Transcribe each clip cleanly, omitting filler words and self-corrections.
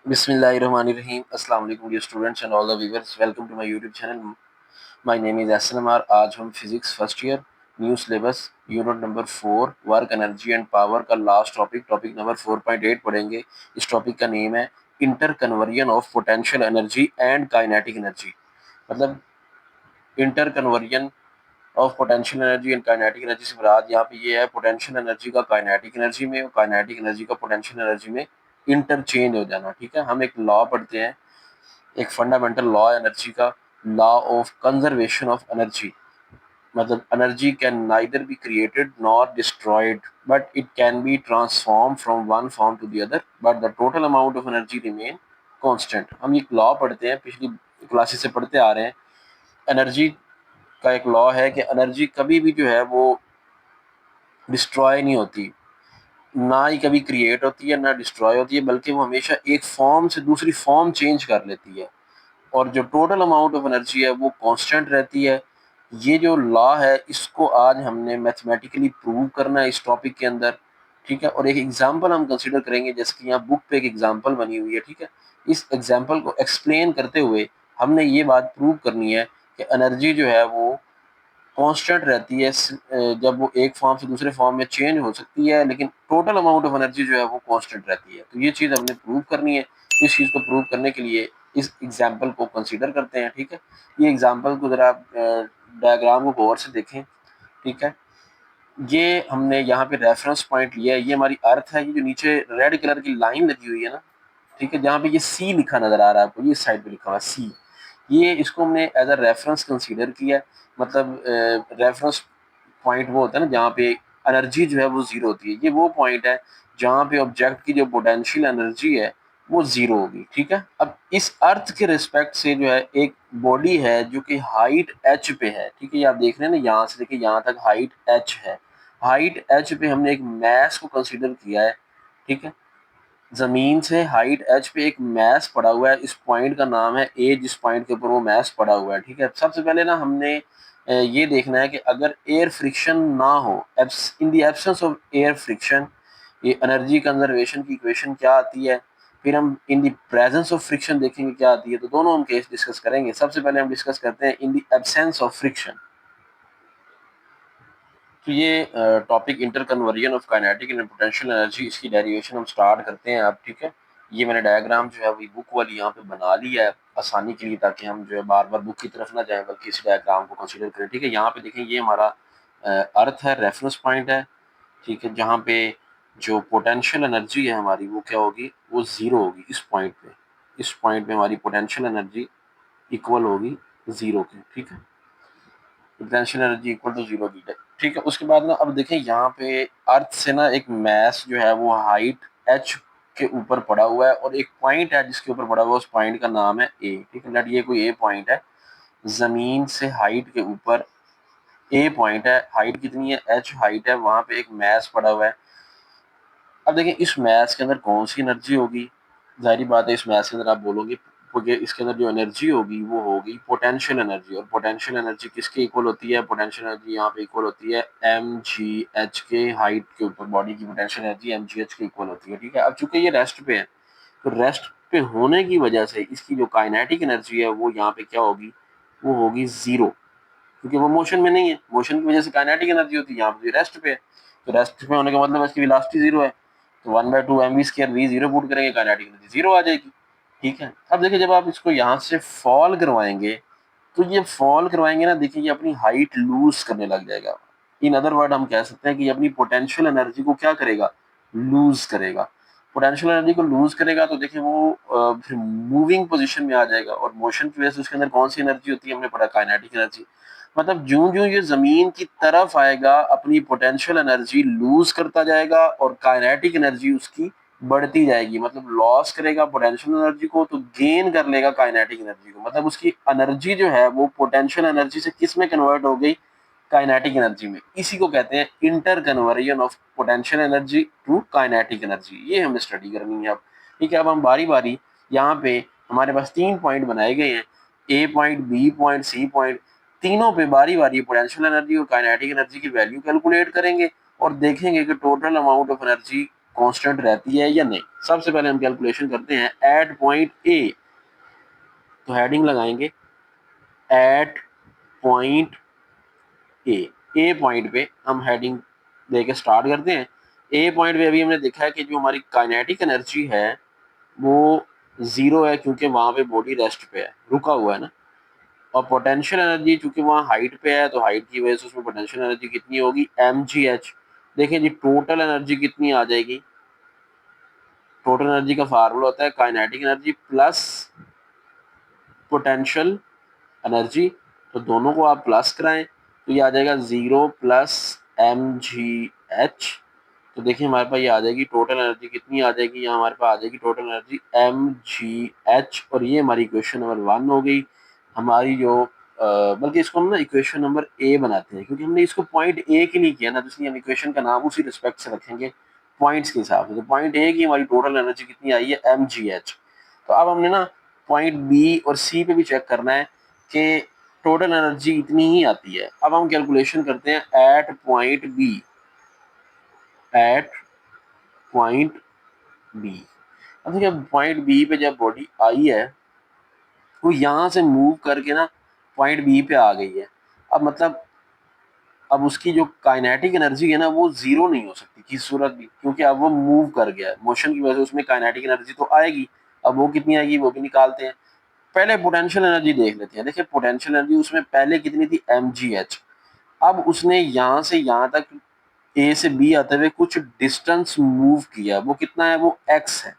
Bismillahirrahmanirrahim. Assalamu alaikum dear students and all the viewers. Welcome to my YouTube channel. My name is SNMR. आज हम physics first year new syllabus unit number 4 work energy and power का last topic number 4.8 पढ़ेंगे। इस topic का name है interconversion of potential energy and kinetic energy. मतलब interconversion of potential energy and kinetic energy से मुराद यहाँ पे ये है पोटेंशियल एनर्जी का काइनेटिक एनर्जी में और काइनेटिक एनर्जी का पोटेंशियल एनर्जी में इंटरचेंज हो जाना। ठीक है, हम एक लॉ पढ़ते हैं, एक फंडामेंटल लॉ एनर्जी का, law of conservation of energy. मतलब energy can neither be created nor destroyed but it can be transform from one form to the other but the total amount of energy remain constant. हम एक law पढ़ते हैं, पिछली classes से पढ़ते आ रहे हैं। एनर्जी का एक लॉ है कि एनर्जी कभी भी जो है वो डिस्ट्रॉय नहीं होती, ना ही कभी क्रिएट होती है ना डिस्ट्रॉय होती है, बल्कि वो हमेशा एक फॉर्म से दूसरी फॉर्म चेंज कर लेती है और जो टोटल अमाउंट ऑफ एनर्जी है वो कांस्टेंट रहती है। ये जो लॉ है इसको आज हमने मैथमेटिकली प्रूव करना है इस टॉपिक के अंदर। ठीक है, और एक एग्जांपल हम कंसीडर करेंगे, जैसे कि यहाँ बुक पे एक एग्जांपल बनी हुई है। ठीक है, इस एग्जांपल को एक्सप्लेन करते हुए हमने ये बात प्रूव करनी है कि एनर्जी जो है वो कांस्टेंट रहती है। जब वो एक फॉर्म से दूसरे फॉर्म में चेंज हो सकती है, लेकिन टोटल अमाउंट ऑफ एनर्जी जो है वो कांस्टेंट रहती है। तो ये चीज़ हमने प्रूव करनी है। इस चीज़ को प्रूव करने के लिए इस एग्जाम्पल को कंसीडर करते हैं। ठीक है, ये एग्जाम्पल को ज़रा डायग्राम को गौर से देखें। ठीक है, ये हमने यहाँ पे रेफरेंस पॉइंट लिया है, ये हमारी अर्थ है। ये जो नीचे रेड कलर की लाइन लगी हुई है ना, ठीक है, जहाँ पे ये सी लिखा नजर आ रहा है आपको, ये साइड पे लिखा हुआ है सी, ये इसको हमने एज अ रेफरेंस कंसीडर किया। मतलब रेफरेंस पॉइंट वो होता है ना जहाँ पे एनर्जी जो है वो जीरो होती है। ये वो पॉइंट है जहाँ पे ऑब्जेक्ट की जो पोटेंशियल एनर्जी है वो जीरो होगी। ठीक है, अब इस अर्थ के रिस्पेक्ट से जो है एक बॉडी है जो कि हाइट एच पे है। ठीक है, ये आप देख रहे हैं ना, यहाँ से देखिए यहाँ तक हाइट एच है। हाइट एच पे हमने एक मैस को कंसीडर किया है। ठीक है, जमीन से हाइट एच पे एक मैस पड़ा हुआ है, इस पॉइंट का नाम है ए, जिस पॉइंट के ऊपर वो मैस पड़ा हुआ है। ठीक है, सबसे पहले ना हमने ये देखना है कि अगर एयर फ्रिक्शन ना हो, in the absence of air friction, ये एनर्जी कंजर्वेशन की इक्वेशन क्या आती है। फिर हम इन द प्रेजेंस ऑफ फ्रिक्शन देखेंगे क्या आती है। तो दोनों हम केस डिस्कस करेंगे। सबसे पहले हम डिस्कस करते हैं in the absence of friction. तो ये topic inter conversion of kinetic and potential energy, इसकी डेरिवेशन हम स्टार्ट करते हैं अब। ठीक है, ये मैंने डायग्राम जो है वो बुक वाली यहाँ पे बना लिया है आसानी के लिए, ताकि हम जो है बार बार बुक की तरफ ना जाएं बल्कि इस डायग्राम को कंसीडर करें। ठीक है, यहाँ पे देखें ये हमारा अर्थ है, रेफरेंस पॉइंट है। ठीक है, जहाँ पे जो पोटेंशियल एनर्जी है हमारी वो क्या होगी, वो जीरो होगी। इस पॉइंट पे, इस पॉइंट पे हमारी पोटेंशियल एनर्जी इक्वल होगी जीरो के। ठीक है, potential energy equal to zero की है। ठीक है, उसके बाद ना अब देखें यहाँ पे अर्थ से ना एक मैस जो है वो हाइट एच के ऊपर पड़ा हुआ है और एक पॉइंट है जिसके ऊपर पड़ा हुआ है, उस पॉइंट का नाम है ए। ठीक है, लेट ये कोई ए पॉइंट है, जमीन से हाइट के ऊपर ए पॉइंट है। हाइट कितनी है, एच हाइट है, वहां पे एक मैस पड़ा हुआ है। अब देखिए इस मैथ्स के अंदर कौन सी एनर्जी होगी। जाहिर बात है इस मैथ्स के अंदर आप बोलोगे क्योंकि इसके अंदर जो एनर्जी होगी वो होगी पोटेंशियल एनर्जी। और पोटेंशियल एनर्जी किसके इक्वल होती है, पोटेंशियल एनर्जी यहाँ पे इक्वल होती है एम जी एच के। हाइट के ऊपर बॉडी की potential energy m g h के इक्वल होती है। ठीक है, अब चूंकि ये रेस्ट पे है तो रेस्ट पे होने की वजह से इसकी जो काइनेटिक एनर्जी है वो यहाँ पे क्या होगी, वो होगी जीरो, क्योंकि वो मोशन में नहीं है। मोशन की वजह से काइनेटिक एनर्जी होती है, यहाँ पे रेस्ट पे है तो रेस्ट पे होने का मतलब इसकी वेलोसिटी जीरो है। तो 1/2 mv² वी जीरो पुट करेंगे, काइनेटिक एनर्जी जीरो आ जाएगी। ठीक है, अब देखिए जब आप इसको यहाँ से फॉल करवाएंगे तो ये फॉल करवाएंगे ना, देखिए ये अपनी हाइट लूज करने लग जाएगा। इन अदर वर्ड हम कह सकते हैं कि ये अपनी पोटेंशियल एनर्जी को क्या करेगा, लूज करेगा। पोटेंशियल एनर्जी को लूज करेगा तो देखिए वो फिर मूविंग पोजीशन में आ जाएगा और मोशन की वजह से उसके अंदर कौन सी एनर्जी होती है, हमने पढ़ा काइनेटिक एनर्जी। मतलब ज्यों ज्यों ये जमीन की तरफ आएगा अपनी पोटेंशियल एनर्जी लूज करता जाएगा और काइनेटिक एनर्जी उसकी बढ़ती जाएगी। मतलब लॉस करेगा पोटेंशियल एनर्जी को तो गेन कर लेगा काइनेटिक एनर्जी को। मतलब उसकी एनर्जी जो है वो पोटेंशियल एनर्जी से किस में कन्वर्ट हो गई, काइनेटिक एनर्जी में। इसी को कहते हैं interconversion of potential energy to kinetic energy. ये हमें स्टडी करनी है अब। ठीक है, अब हम बारी बारी यहाँ पे हमारे पास 3 पॉइंट बनाए गए हैं, A point, B point, C point. तीनों पे बारी बारी पोटेंशियल एनर्जी और काइनेटिक एनर्जी की वैल्यू कैलकुलेट करेंगे और देखेंगे कि total amount of energy constant रहती है या नहीं। सबसे पहले हम कैलकुलेशन करते हैं एट पॉइंट ए, तो हेडिंग लगाएंगे एट पॉइंट ए पॉइंट पे हम हेडिंग देके स्टार्ट करते हैं। ए पॉइंट पे अभी हमने देखा है कि जो हमारी काइनेटिक एनर्जी है वो जीरो है, क्योंकि वहां पे बॉडी रेस्ट पे है, रुका हुआ है ना। और पोटेंशियल एनर्जी चूंकि वहाँ हाइट पे है, तो हाइट की वजह से उसमें पोटेंशियल एनर्जी कितनी होगी, mgh। देखिए जी टोटल एनर्जी कितनी आ जाएगी, टोटल एनर्जी का फार्मूला होता है kinetic energy plus potential energy, तो दोनों को आप प्लस कराएं तो ये आ जाएगा 0 प्लस mgh। तो देखिए हमारे पास ये आ जाएगी टोटल एनर्जी कितनी आ जाएगी, यहाँ हमारे पास आ जाएगी टोटल एनर्जी mgh, और ये हमारी इक्वेशन नंबर 1 हो गई हमारी जो बल्कि इसको हम ना इक्वेशन नंबर ए बनाते हैं, क्योंकि हमने इसको पॉइंट ए के लिए किया ना, तो इसलिए हम इक्वेशन का नाम उसी रिस्पेक्ट से रखेंगे पॉइंट्स के हिसाब से। तो पॉइंट ए की हमारी टोटल एनर्जी कितनी आई है mgh। तो अब हमने ना पॉइंट बी और सी पे भी चेक करना है कि टोटल एनर्जी इतनी ही आती है। अब हम कैलकुलेशन करते हैं at point B, at point B. अब देखिए पॉइंट बी पे जब बॉडी आई है वो यहाँ से मूव करके ना पॉइंट बी पे आ गई है। अब मतलब अब उसकी जो काइनेटिक एनर्जी है ना वो जीरो नहीं हो सकती किसी सूरत भी, क्योंकि अब वो मूव कर गया है, मोशन की वजह से उसमें काइनेटिक एनर्जी तो आएगी। अब वो कितनी आएगी वो भी निकालते हैं। पहले पोटेंशियल एनर्जी देख लेते हैं। देखिए पोटेंशियल एनर्जी उसमें पहले कितनी थी, mgh। अब उसने यहाँ से यहाँ तक ए से बी आते हुए कुछ डिस्टेंस मूव किया, वो कितना है, वो x है।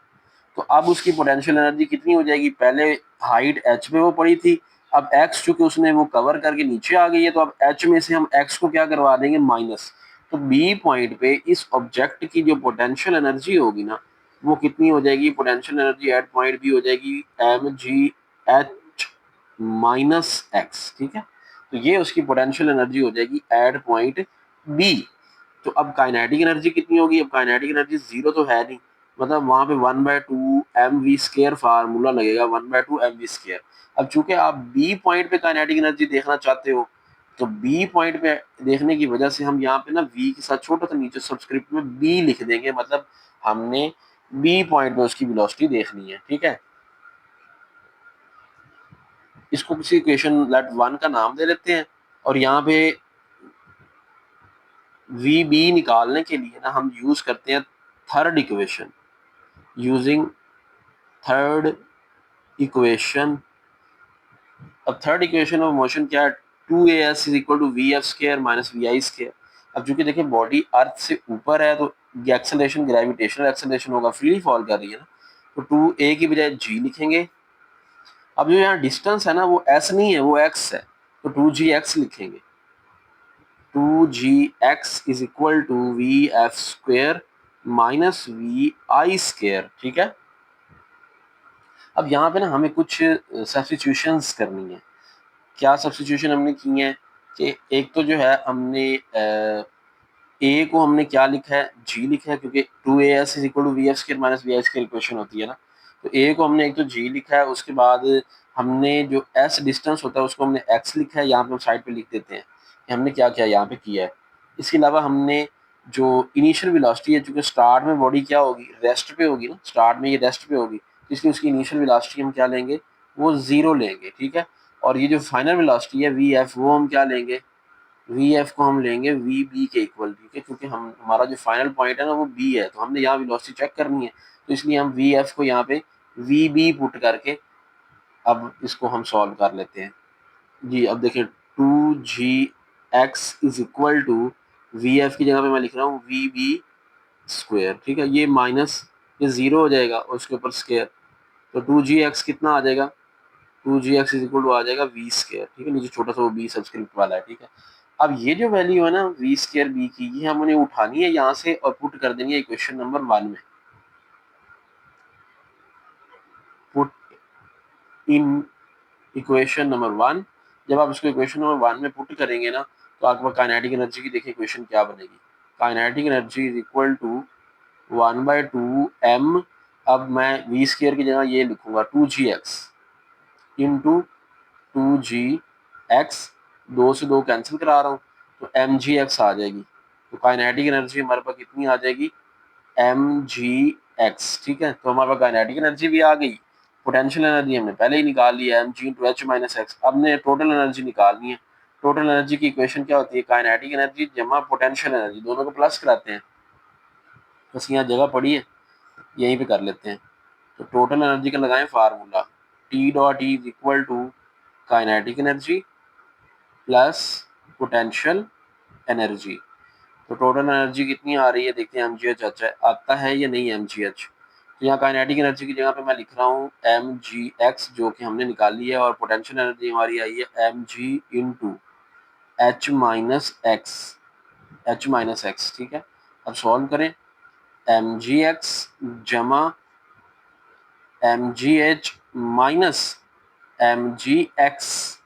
तो अब उसकी पोटेंशियल एनर्जी कितनी हो जाएगी, पहले हाइट h पे वो पड़ी थी, अब x चूंकि उसने वो कवर करके नीचे आ गई है, तो अब h में से हम x को क्या करवा देंगे, माइनस। तो b पॉइंट पे इस ऑब्जेक्ट की जो पोटेंशियल एनर्जी होगी ना वो कितनी हो जाएगी, potential energy at point B हो जाएगी mgh माइनस x, ठीक है। तो ये उसकी पोटेंशियल एनर्जी हो जाएगी एट पॉइंट बी। तो अब काइनेटिक एनर्जी कितनी होगी, अब काइनेटिक एनर्जी जीरो तो है नहीं, मतलब वहां पे 1/2 mv² फार्मूला लगेगा, 1/2 mv²। अब चूंकि आप बी पॉइंट पे काइनेटिक एनर्जी देखना चाहते हो, तो बी पॉइंट पे देखने की वजह से हम यहाँ पे ना वी के साथ छोटा सा नीचे सबस्क्रिप्ट में बी लिख देंगे, मतलब हमने बी पॉइंट पे उसकी वेलोसिटी देखनी है, ठीक है। इसको किसी इक्वेशन लेट 1 का नाम दे देते हैं, और यहाँ पे वी बी निकालने के लिए ना हम यूज करते हैं third equation, using third equation. अब थर्ड इक्वेशन ऑफ मोशन क्या है, 2as is equal to v f square minus v i square. अब चूंकि देखिए बॉडी अर्थ से ऊपर है तो एक्सेलरेशन ग्रेविटेशनल एक्सेलरेशन होगा, फ्रीली फॉल कर रही है ना, तो 2a की बजाय g लिखेंगे। अब जो यहाँ डिस्टेंस है ना वो s नहीं है, वो x है, तो 2gx लिखेंगे। 2gx is equal to v f square minus v i square, ठीक है। अब यहाँ पे ना हमें कुछ सब्स्टिट्यूशंस करनी है। क्या सब्स्टिट्यूशन हमने की है कि एक तो जो है हमने ए को हमने क्या लिखा है, जी लिखा है, क्योंकि 2as is equal to v f square minus v i square equation होती है ना। तो ए को हमने एक तो जी लिखा है, उसके बाद हमने जो एस डिस्टेंस होता है उसको हमने एक्स लिखा है, यहाँ पे हम साइड पे लिख देते हैं कि हमने क्या क्या यहाँ पे किया है। इसके अलावा हमने जो इनिशियल वेलोसिटी है, चूंकि स्टार्ट में बॉडी क्या होगी, रेस्ट पे होगी ना, स्टार्ट में ये रेस्ट पे होगी, तो इसलिए उसकी इनिशियल वेलोसिटी हम क्या लेंगे, वो जीरो लेंगे, ठीक है। और ये जो फाइनल वेलोसिटी है वी एफ, वो हम क्या लेंगे, वी एफ को हम लेंगे वी बी के इक्वल, ठीक है, क्योंकि हम हमारा जो फाइनल पॉइंट है ना वो बी है, तो हमने यहाँ वेलोसिटी चेक करनी है, तो इसलिए हम वी एफ को यहाँ पे वी बी पुट करके अब इसको हम सॉल्व कर लेते हैं जी। अब देखिए 2gx is equal to v f की जगह पे मैं लिख रहा हूँ वी बी स्क्वेयर, ठीक है। ये माइनस ये जीरो हो जाएगा और उसके ऊपर स्क्वेयर, तो 2gx कितना आ जाएगा, 2gx इज इक्वल टू आ जाएगा वी स्क्वेयर, ठीक है। नीचे छोटा सा वो बी सब्सक्रिप्ट वाला है, ठीक है। अब ये जो वैल्यू है ना वी स्क्वेयर बी की, ये हमने उठानी है यहाँ से और पुट कर देनी है इक्वेशन नंबर 1 में। Put in equation number 1। जब आप इसको इक्वेशन नंबर 1 में पुट करेंगे ना तो आपका काइनेटिक एनर्जी की देखिए इक्वेशन क्या बनेगी, kinetic energy is equal to 1/2 m। अब मैं वी स्क्वेयर की जगह ये लिखूंगा 2gx इंटू 2gx, 2 से 2 कैंसिल करा रहा हूँ, तो mgx आ जाएगी। तो काइनेटिक एनर्जी हमारे पास कितनी आ जाएगी, mgx, ठीक है। तो हमारे पास काइनेटिक एनर्जी भी आ गई, पोटेंशियल एनर्जी हमने पहले ही निकाल लिया mg into h minus x. अब हमने टोटल एनर्जी निकालनी है। टोटल एनर्जी की इक्वेशन क्या होती है, काइनेटिक एनर्जी जमा पोटेंशियल एनर्जी, दोनों को प्लस कराते हैं। बस यहाँ जगह पड़ी है, यहीं पे कर लेते हैं। तो टोटल एनर्जी का लगाएं formula, T dot E is equal to kinetic energy plus potential energy. तो टोटल एनर्जी कितनी आ रही है, देखते हैं एम जी एच आता है या नहीं एम जी एच। तो यहाँ काइनेटिक एनर्जी की जगह पे मैं लिख रहा हूँ एम जी एक्स, जो कि हमने निकाल ली है, और पोटेंशियल एनर्जी हमारी आई है m g into h minus x, h minus x, ठीक है। अब सॉल्व करें, एम जी एक्स जमा m g h minus m g x,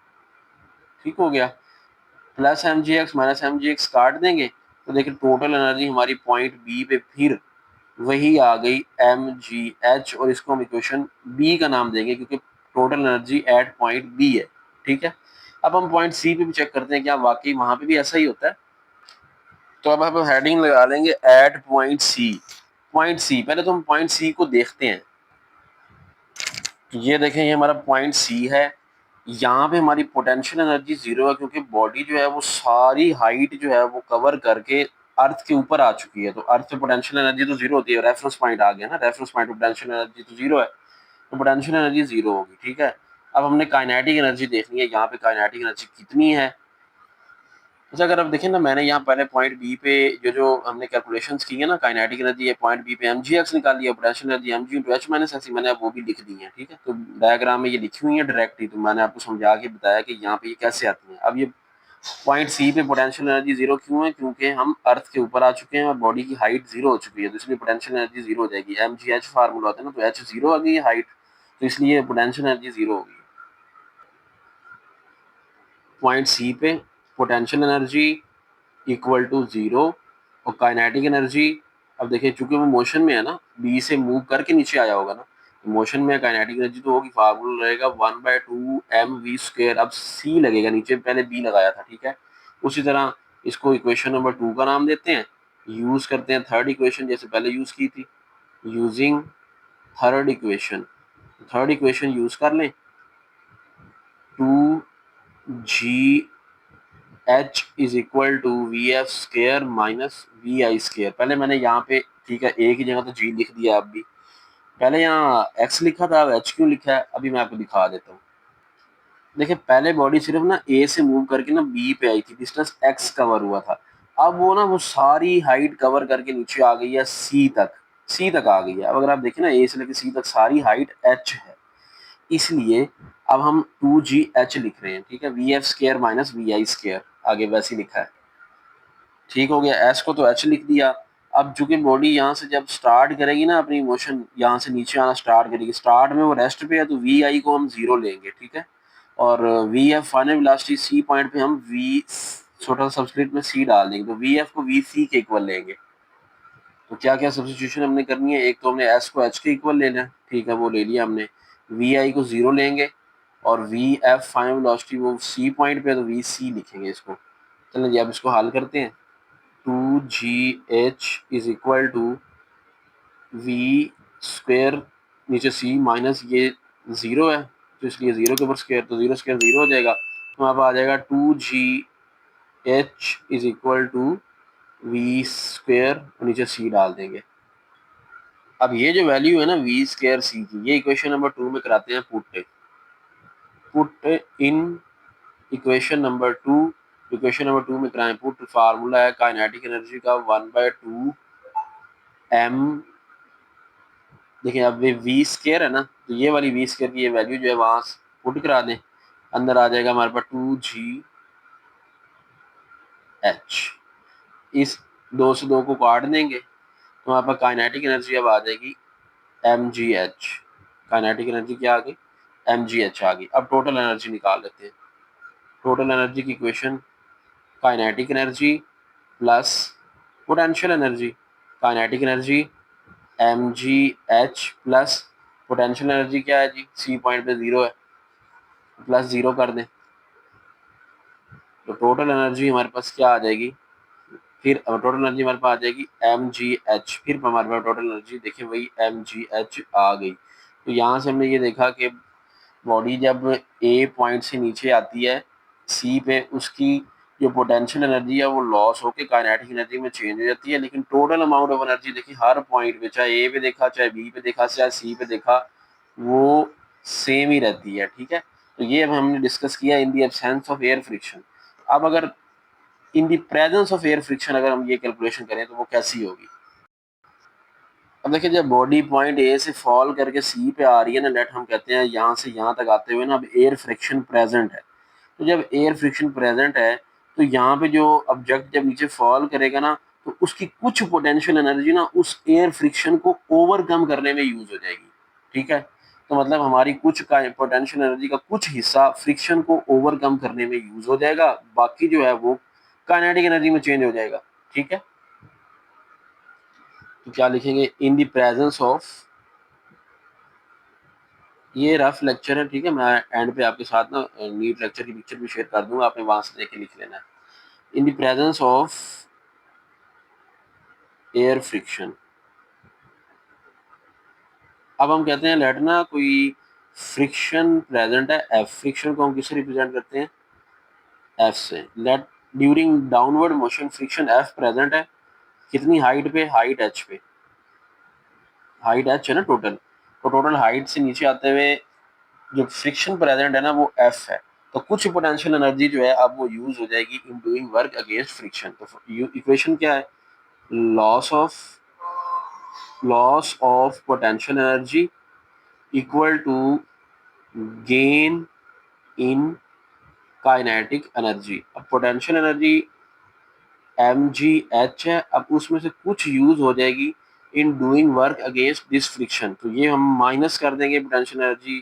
ठीक हो गया, plus m g x minus m g x काट देंगे तो देखिए टोटल एनर्जी हमारी पॉइंट बी पे फिर वही आ गई एम जी एच, और इसको हम इक्वेशन बी का नाम देंगे क्योंकि total energy at point B है, ठीक है। अब हम पॉइंट सी पे भी चेक करते हैं क्या वाकई वहां पे भी ऐसा ही होता है। तो अब हम हेडिंग लगा लेंगे at point C. Point C, पहले तो हम पॉइंट सी को देखते हैं। ये देखें, ये हमारा पॉइंट सी है। यहाँ पे हमारी पोटेंशियल एनर्जी जीरो है क्योंकि बॉडी जो है वो सारी हाइट जो है वो कवर करके अर्थ के ऊपर आ चुकी है। तो अर्थ पे पोटेंशियल एनर्जी तो जीरो होती है, रेफरेंस पॉइंट आ गया ना, रेफरेंस पॉइंट पोटेंशियल एनर्जी तो जीरो है, तो पोटेंशियल एनर्जी जीरो होगी, ठीक है। अब हमने काइनेटिक एनर्जी देखनी है, यहाँ पे काइनेटिक एनर्जी कितनी है। अच्छा, अगर आप देखें ना, मैंने यहाँ पहले पॉइंट बी पे जो जो हमने कैलकुलेशंस की है ना, काइनेटिक एनर्जी है पॉइंट बी पे एम जी एक्स निकाल लिया, potential energy m g into h minus x, मैंने अब वो भी लिख दी है, ठीक है। तो डायग्राम में ये लिखी हुई है डायरेक्ट ही, तो मैंने आपको समझा के बताया कि यहाँ पे ये कैसे आती है। अब ये पॉइंट सी पे पोटेंशियल एनर्जी जीरो क्यों है, क्योंकि हम अर्थ के ऊपर आ चुके हैं और बॉडी की हाइट जीरो हो चुकी है, तो इसलिए पोटेंशियल एनर्जी जीरो हो जाएगी। एम जी एच फार्मूला होता है ना, तो एच जीरो आ गई है हाइट, तो इसलिए पोटेंशियल एनर्जी जीरो होगी। पॉइंट सी पे potential energy equal to zero, और काइनेटिक एनर्जी, अब देखिए चूंकि वो मोशन में है ना, बी से मूव करके नीचे आया होगा ना, तो मोशन में काइनेटिक एनर्जी तो होगी, फार्मूला रहेगा 1/2 mv²। अब सी लगेगा, नीचे पहले बी लगाया था, ठीक है। उसी तरह इसको इक्वेशन नंबर 2 का नाम देते हैं, यूज करते हैं थर्ड इक्वेशन जैसे पहले यूज की थी, using third equation. Third equation use कर लें, 2g h is equal to v f square minus v i square. पहले मैंने यहाँ पे, ठीक है, एक ही जगह तो जी लिख दिया, अब भी पहले यहाँ एक्स लिखा था, अब एच क्यों लिखा है अभी मैं आपको दिखा देता हूँ। देखिए पहले बॉडी सिर्फ ना ए से मूव करके ना बी पे आई थी, डिस्टेंस एक्स कवर हुआ था। अब वो ना वो सारी हाइट कवर करके नीचे आ गई है सी तक, सी तक आ गई है। अब अगर आप देखें ना, ए से लेकर सी तक सारी हाइट एच है, इसलिए अब हम 2gh लिख रहे हैं, ठीक है। V f square minus v i square, आगे वैसे ही लिखा है, ठीक हो गया। एस को तो एच लिख दिया। अब चूंकि बॉडी यहाँ से जब स्टार्ट करेगी ना अपनी मोशन, यहाँ से नीचे आना स्टार्ट करेगी, स्टार्ट में वो रेस्ट पे है, तो वी आई को हम जीरो लेंगे, ठीक है। और v f final velocity C point पे हम वी छोटा सा सबस्क्रिप्ट में सी डाल देंगे, तो वी एफ को वी सी के इक्वल लेंगे। तो क्या क्या सब्स्टिट्यूशन हमने करनी है, एक तो हमने एस को एच के इक्वल लेना है, ठीक है, वो ले लिया हमने। वी आई को जीरो लेंगे, और वी एफ फाइनल वेलोसिटी वो सी पॉइंट पे, तो वी सी लिखेंगे इसको। चलिए जी, अब इसको हल करते हैं। 2gh is equal to v square, नीचे सी माइनस ये जीरो है तो इसलिए जीरो के ऊपर स्क्वेयर, तो जीरो स्क्वेयर जीरो हो जाएगा, तो वहाँ पर आ जाएगा 2gh is equal to v square, और नीचे सी डाल देंगे। अब ये जो वैल्यू है ना वी स्क्वेयर सी की, ये इक्वेशन नंबर 2 में कराते हैं put in equation number 2। Equation number 2 में कराएं पुट, फार्मूला है काइनेटिक एनर्जी का 1/2 m, देखिए अब ये वी स्केयर है ना, तो ये वाली वी स्केयर की ये वैल्यू जो है वहां पुट करा दें, अंदर आ जाएगा हमारे पास 2gh। इस 2 से 2 को काट देंगे तो हमारे पास काइनेटिक एनर्जी अब आ जाएगी mgh। काइनेटिक एनर्जी क्या आ गई, mgh आ गई। अब टोटल एनर्जी निकाल लेते हैं। टोटल एनर्जी की equation, kinetic energy plus potential energy. Kinetic energy mgh plus potential energy क्या है जी, सी पॉइंट पे जीरो है, प्लस जीरो कर दें, तो टोटल एनर्जी हमारे पास क्या आ जाएगी, फिर टोटल एनर्जी हमारे पास आ जाएगी mgh, फिर हमारे पास टोटल एनर्जी देखिए वही mgh आ गई। तो यहाँ से हमने ये देखा कि बॉडी जब ए पॉइंट से नीचे आती है सी पे, उसकी जो पोटेंशियल एनर्जी है वो लॉस होकर काइनेटिक एनर्जी में चेंज हो जाती है, लेकिन टोटल अमाउंट ऑफ एनर्जी देखिए हर पॉइंट पे, चाहे ए पे देखा, चाहे बी पे देखा, चाहे सी पे देखा, वो सेम ही रहती है। ठीक है, तो ये अब हमने डिस्कस किया in the absence of air friction. अब अगर in the presence of air friction अगर हम ये कैलकुलेशन करें तो वो कैसी होगी। अब देखिए जब बॉडी पॉइंट ए से फॉल करके सी पे आ रही है ना, लेट हम कहते हैं यहाँ से यहाँ तक आते हुए ना अब एयर फ्रिक्शन प्रेजेंट है। तो जब एयर फ्रिक्शन प्रेजेंट है तो यहाँ पे जो ऑब्जेक्ट जब नीचे फॉल करेगा ना, तो उसकी कुछ पोटेंशियल एनर्जी ना उस एयर फ्रिक्शन को ओवरकम करने में यूज हो जाएगी। ठीक है, तो मतलब हमारी कुछ का पोटेंशियल एनर्जी का कुछ हिस्सा फ्रिक्शन को ओवरकम करने में यूज हो जाएगा, बाकी जो है वो काइनेटिक एनर्जी में चेंज हो जाएगा। ठीक है, तो क्या लिखेंगे, इन द प्रेजेंस ऑफ, ये रफ लेक्चर है। ठीक है, मैं एंड पे आपके साथ ना नीट लेक्चर की पिक्चर भी शेयर कर दूंगा, आपने वहां से देख के लिख लेना है। In the presence of air friction, अब हम कहते हैं लेट ना कोई फ्रिक्शन प्रेजेंट है एफ, फ्रिक्शन को हम किससे रिप्रेजेंट करते हैं, एफ से। Let during downward motion friction f present है, कितनी हाइट पे, हाइट एच पे, हाइट एच है ना टोटल, तो टोटल हाइट से नीचे आते हुए जो फ्रिक्शन प्रेजेंट है ना वो एफ है। तो कुछ पोटेंशियल एनर्जी जो है अब वो यूज हो जाएगी in doing work against friction. तो इक्वेशन क्या है, loss of potential energy equal to gain in kinetic energy. अब पोटेंशियल एनर्जी mgh है, अब उसमें से कुछ यूज हो जाएगी in doing work against this friction, तो ये हम माइनस कर देंगे पोटेंशियल एनर्जी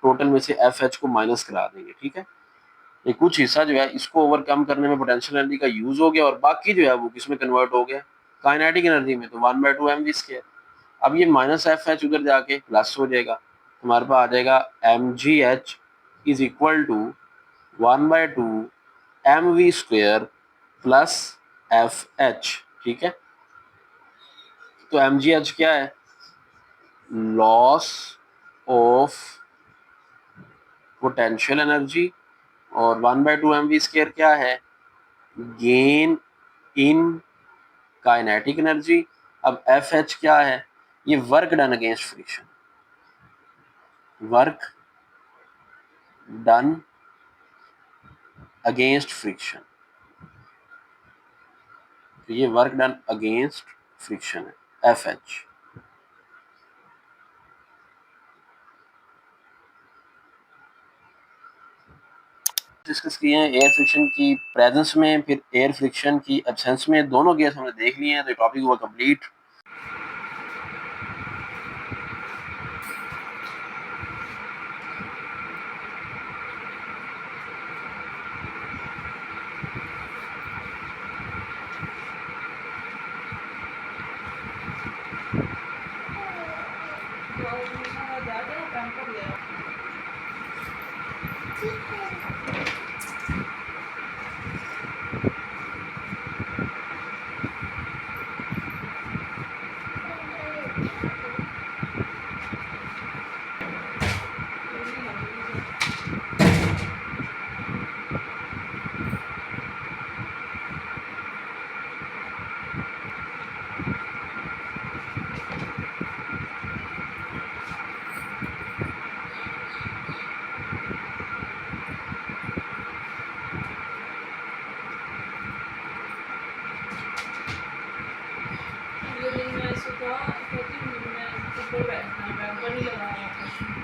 टोटल में से, एफ एच को माइनस करा देंगे। ठीक है, ये कुछ हिस्सा जो है इसको ओवरकम करने में पोटेंशियल एनर्जी का यूज हो गया और बाकी जो है वो किसमें कन्वर्ट हो गया, काइनेटिक एनर्जी में, तो 1/2 mv²। अब ये माइनस एफ एच उधर जाके प्लस हो जाएगा, हमारे पास आ जाएगा mgh is equal to 1/2 mv² plus f h. ठीक है, तो mgh क्या है, लॉस ऑफ पोटेंशियल एनर्जी, और 1/2 mv² क्या है, गेन इन काइनेटिक एनर्जी। अब एफ एच क्या है, ये work done against friction, work done against friction, तो ये वर्क डन अगेंस्ट फ्रिक्शन है एफ एच। डिस्कस किए हैं एयर फ्रिक्शन की प्रेजेंस में, फिर एयर फ्रिक्शन की एब्सेंस में, दोनों केस हमने देख लिए हैं, तो टॉपिक हुआ कंप्लीट। दिन मैं सुबह कहती हूँ मैं ऊपर बैठना, कैंपर नहीं लगाया।